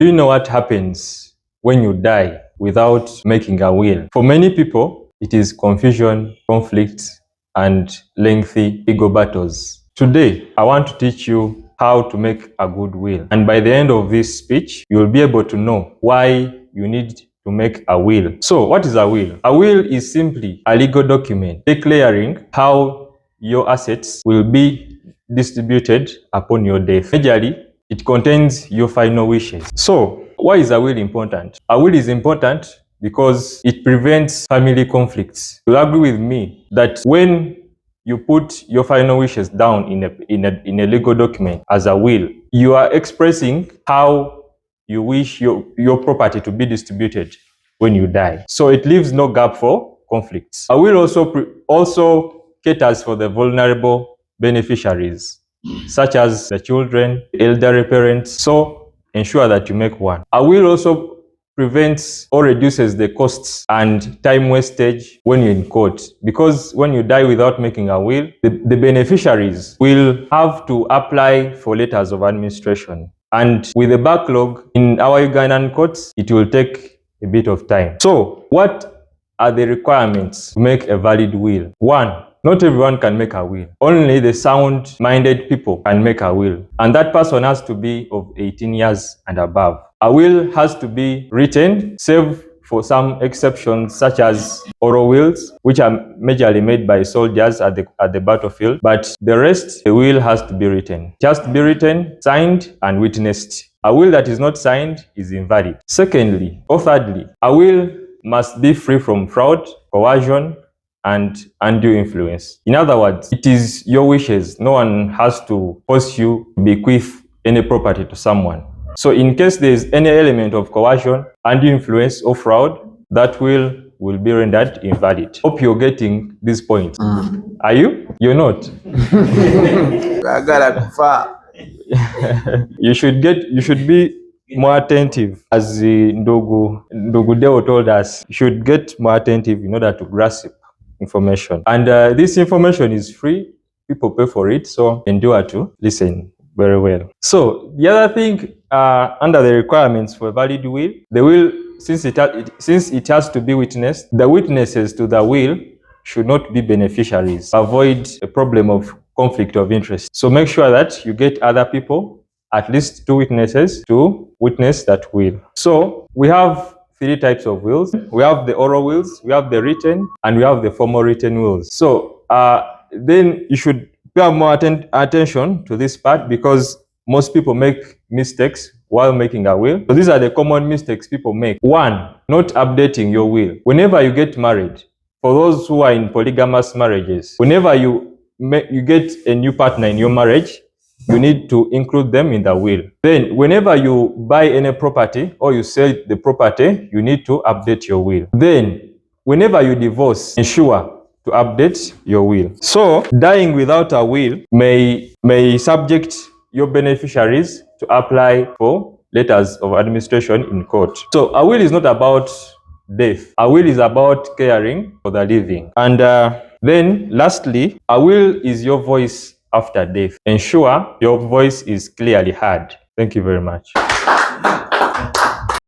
Do you know what happens when you die without making a will? For many people, it is confusion, conflict, and lengthy ego battles. Today, I want to teach you how to make a good will. And by the end of this speech, you'll be able to know why you need to make a will. So, what is a will? A will is simply a legal document declaring how your assets will be distributed upon your death. Majorly, it contains your final wishes. So, why is a will important? A will is important because it prevents family conflicts. You'll agree with me that when you put your final wishes down in a legal document as a will, you are expressing how you wish your property to be distributed when you die. So it leaves no gap for conflicts. A will also caters for the vulnerable beneficiaries, such as the children, the elderly parents. So ensure that you make one. A will also prevents or reduces the costs and time wastage when you're in court, because when you die without making a will, the beneficiaries will have to apply for letters of administration, and with the backlog in our Ugandan courts, it will take a bit of time. So what are the requirements to make a valid will? 1, not everyone can make a will. Only the sound-minded people can make a will, and that person has to be of 18 years and above. A will has to be written, save for some exceptions such as oral wills, which are majorly made by soldiers at the battlefield, but the rest, the will has to be written. It has to be written, signed, and witnessed. A will that is not signed is invalid. Secondly, or thirdly, a will must be free from fraud, coercion, and undue influence. In other words, it is your wishes. No one has to force you to bequeath any property to someone. So in case there is any element of coercion, undue influence, or fraud, that will be rendered invalid. Hope you're getting this point. Are you? You're not? You should be more attentive. As Ndugu Deo told us, you should get more attentive in order to grasp information. And this information is free. People pay for it, so endure to listen very well. So the other thing, under the requirements for a valid will, the will, since it has to be witnessed, the witnesses to the will should not be beneficiaries. Avoid a problem of conflict of interest. So make sure that you get other people, at least 2 witnesses, to witness that will. So we have 3 types of wills. We have the oral wills, we have the written, and we have the formal written wills. So then you should pay more attention to this part, because most people make mistakes while making a will. So these are the common mistakes people make. 1, not updating your will. Whenever you get married, for those who are in polygamous marriages, whenever you get a new partner in your marriage, you need to include them in the will. Then, whenever you buy any property or you sell the property, you need to update your will. Then, whenever you divorce, ensure to update your will. So, dying without a will may subject your beneficiaries to apply for letters of administration in court. So, a will is not about death. A will is about caring for the living. And then, lastly, a will is your voice after death. Ensure your voice is clearly heard. Thank you very much.